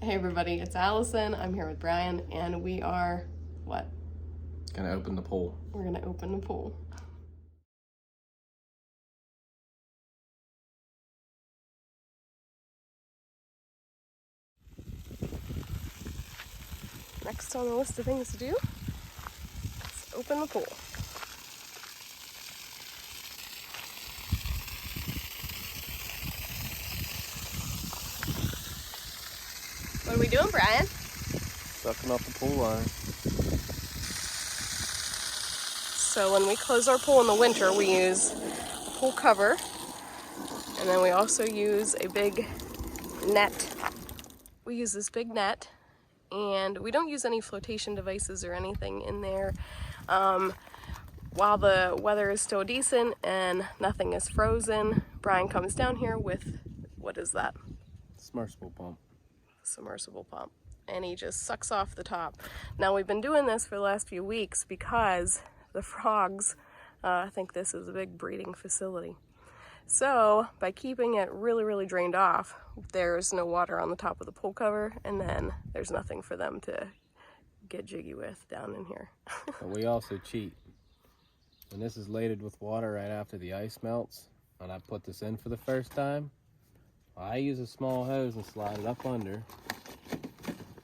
Hey everybody, it's Allison. I'm here with Brian, and we are, what? Gonna open the pool. We're gonna open the pool. Next on the list of things to do is open the pool. What are we doing, Brian? Sucking off the pool line. So when we close our pool in the winter, we use a pool cover, and then we also use a big net. We use this big net, and we don't use any flotation devices or anything in there. While the weather is still decent and nothing is frozen, Brian comes down here with, what is that? Submersible pump. Submersible pump. And he just sucks off the top. Now we've been doing this for the last few weeks because the frogs think this is a big breeding facility. So by keeping it really drained off, there's no water on the top of the pool cover, and then there's nothing for them to get jiggy with down in here. But we also cheat. When this is loaded with water right after the ice melts, and I put this in for the first time, I use a small hose and slide it up under.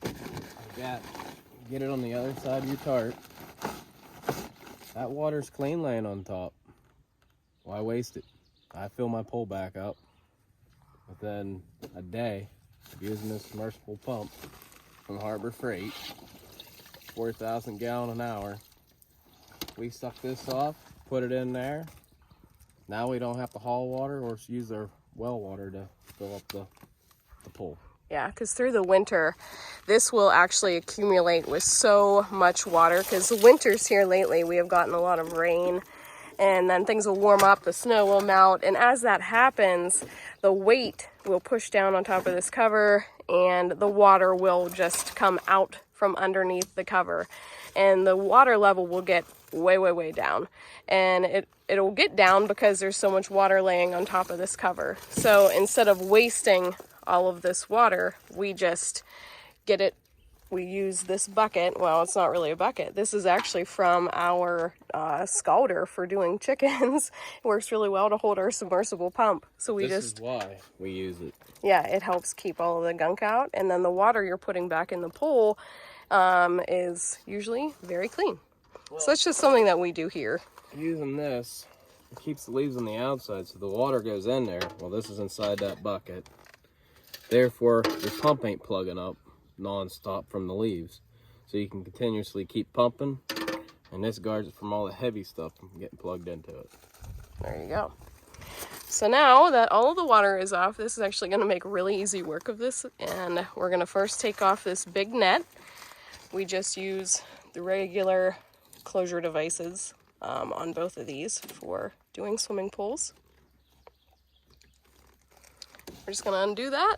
Like that. Get it on the other side of your tarp. That water's clean laying on top. Why waste it? I fill my pool back up within a day of using this submersible pump from Harbor Freight, 4,000 gallon an hour. We suck this off, put it in there. Now we don't have to haul water or use our well water to fill up the pool. Yeah, because through the winter, this will actually accumulate with so much water, because the winters here lately, we have gotten a lot of rain, and then things will warm up, the snow will melt, and as that happens, the weight will push down on top of this cover, and the water will just come out from underneath the cover, and the water level will get way down, and it'll get down because there's so much water laying on top of this cover. So instead of wasting all of this water, we just get it. We use this bucket. Well, it's not really a bucket. This is actually from our scalder for doing chickens. It works really well to hold our submersible pump. So This is why we use it. Yeah, it helps keep all of the gunk out, and then the water you're putting back in the pool is usually very clean. Well, so that's just something that we do here. Using this, it keeps the leaves on the outside, so the water goes in there. Well, this is inside that bucket. Therefore, your pump ain't plugging up non-stop from the leaves. So you can continuously keep pumping, and this guards it from all the heavy stuff from getting plugged into it. There you go. So now that all of the water is off, this is actually going to make really easy work of this, and we're going to first take off this big net. We just use the regular closure devices on both of these for doing swimming pools. We're just going to undo that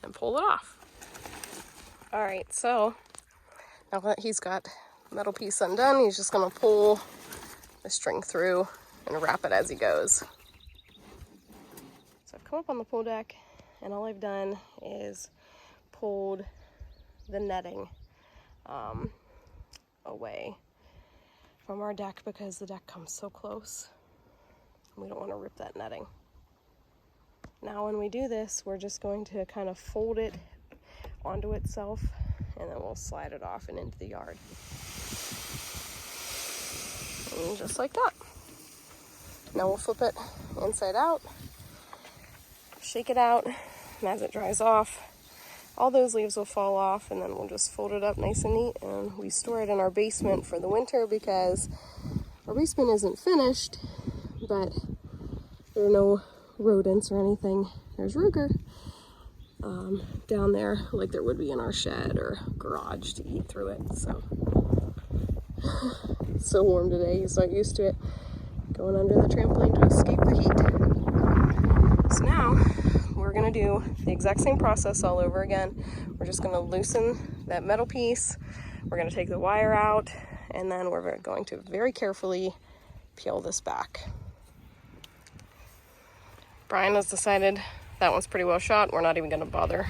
and pull it off. All right, so now that he's got the metal piece undone, he's just going to pull the string through and wrap it as he goes. So I've come up on the pool deck, and all I've done is pulled the netting away from our deck because the deck comes so close. We don't want to rip that netting. Now when we do this, we're just going to kind of fold it onto itself, and then we'll slide it off and into the yard. And just like that. Now we'll flip it inside out, shake it out, and as it dries off, all those leaves will fall off, and then we'll just fold it up nice and neat, and we store it in our basement for the winter because our basement isn't finished, but there are no rodents or anything. There's Ruger down there like there would be in our shed or garage to eat through it. So it's so warm today, he's not used to it, going under the trampoline to escape the heat. So now we're going to do the exact same process all over again. We're just going to loosen that metal piece, we're going to take the wire out, and then we're going to very carefully peel this back. Brian has decided that one's pretty well shot. We're not even going to bother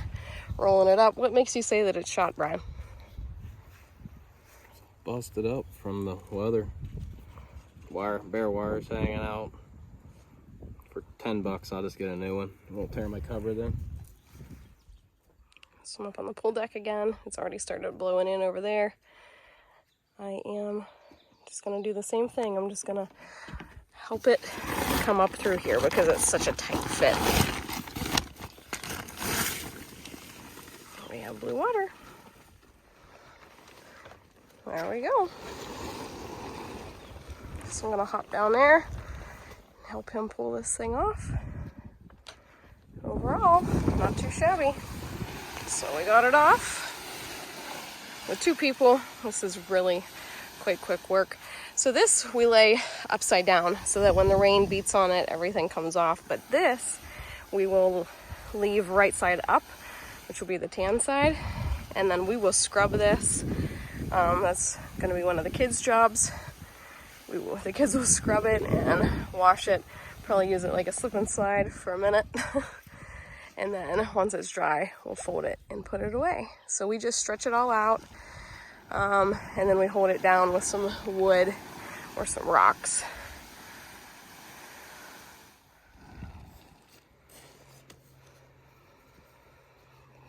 rolling it up. What makes you say that it's shot, Brian? Busted up from the weather. Bare wires hanging out. For $10, I'll just get a new one. I won't tear my cover then. So I'm up on the pool deck again. It's already started blowing in over there. I am just gonna do the same thing. I'm just gonna help it come up through here because it's such a tight fit. We have blue water. There we go. So I'm gonna hop down there and help him pull this thing off. Overall, not too shabby. So we got it off with 2 people. This is really quite quick work. So this we lay upside down so that when the rain beats on it, everything comes off. But this we will leave right side up, which will be the tan side. And then we will scrub this. That's gonna be one of the kids' jobs. The kids will scrub it and wash it. Probably use it like a slip and slide for a minute. And then once it's dry, we'll fold it and put it away. So we just stretch it all out. And then we hold it down with some wood or some rocks.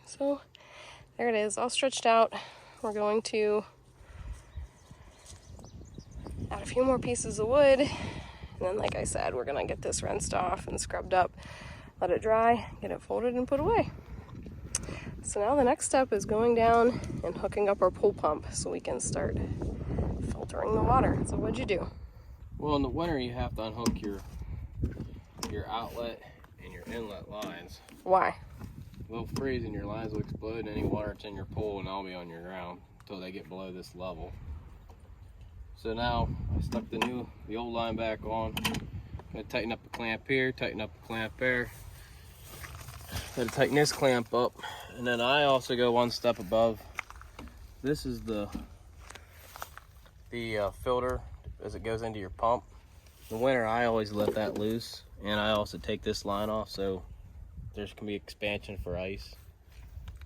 So there it is, all stretched out. We're going to add a few more pieces of wood. And then, like I said, we're gonna get this rinsed off and scrubbed up, let it dry, get it folded and put away. So now the next step is going down and hooking up our pool pump so we can start filtering the water. So what'd you do? Well, in the winter you have to unhook your outlet and your inlet lines. Why? They'll freeze and your lines will explode, and any water that's in your pool and all be on your ground until they get below this level. So now I stuck the old line back on. Gotta tighten up the clamp here, tighten up the clamp there. Gotta tighten this clamp up. And then I also go one step above. This is the filter as it goes into your pump. In the winter I always let that loose, and I also take this line off so there can be expansion for ice.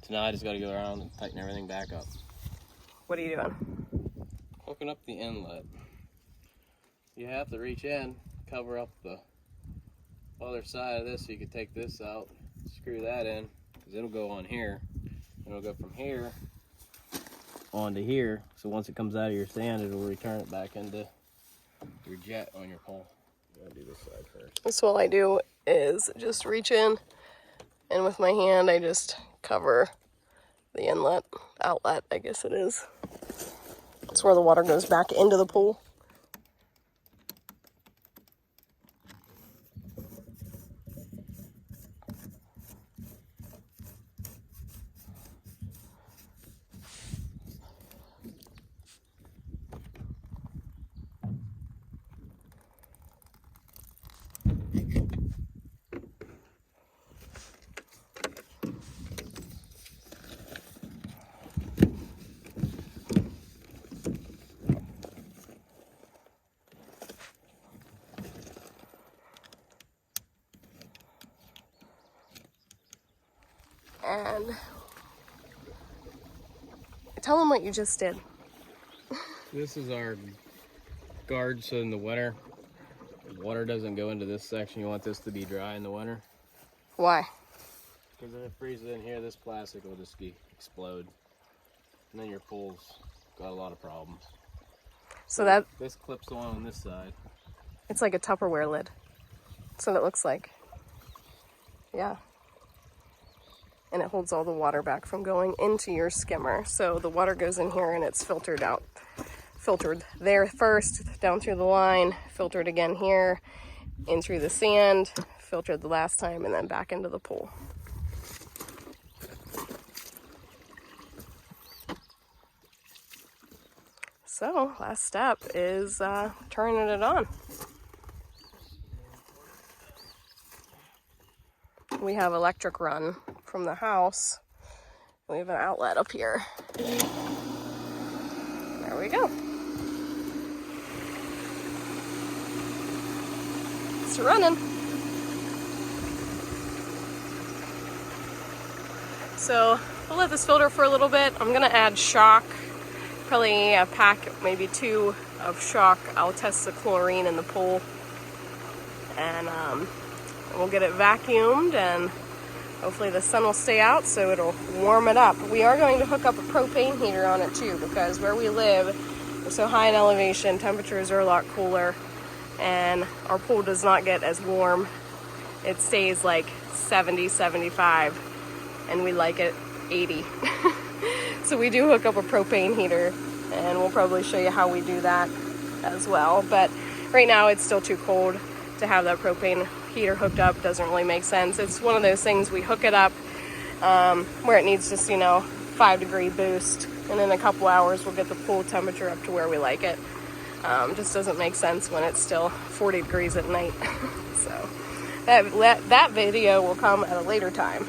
So now I just gotta go around and tighten everything back up. What are you doing? Hooking up the inlet. You have to reach in, cover up the other side of this so you can take this out, screw that in, because it'll go on here. And it'll go from here onto here. So once it comes out of your stand, it'll return it back into your jet on your pole. I'm gonna do this side first. So all I do is just reach in, and with my hand I just cover the outlet, I guess it is. It's where the water goes back into the pool. And tell them what you just did. This is our guard, so in the winter, the water doesn't go into this section. You want this to be dry in the winter. Why? Because if it freezes in here, this plastic will just explode. And then your pool's got a lot of problems. So that this clips on this side. it's like a Tupperware lid. That's what it looks like. Yeah. And it holds all the water back from going into your skimmer. So the water goes in here and it's filtered out. Filtered there first, down through the line, filtered again here, in through the sand, filtered the last time, and then back into the pool. So last step is turning it on. We have electric run from the house. We have an outlet up here. There we go. It's running. So we'll let this filter for a little bit. I'm gonna add shock, probably a pack, maybe 2 of shock. I'll test the chlorine in the pool, and we'll get it vacuumed, and hopefully the sun will stay out so it'll warm it up. We are going to hook up a propane heater on it too, because where we live, we're so high in elevation, temperatures are a lot cooler, and our pool does not get as warm. It stays like 70, 75, and we like it 80. So we do hook up a propane heater, and we'll probably show you how we do that as well. But right now it's still too cold to have that propane heater hooked up. Doesn't really make sense. It's one of those things, we hook it up where it needs just, 5-degree boost, and in a couple hours we'll get the pool temperature up to where we like it. Just doesn't make sense when it's still 40 degrees at night. So that video will come at a later time.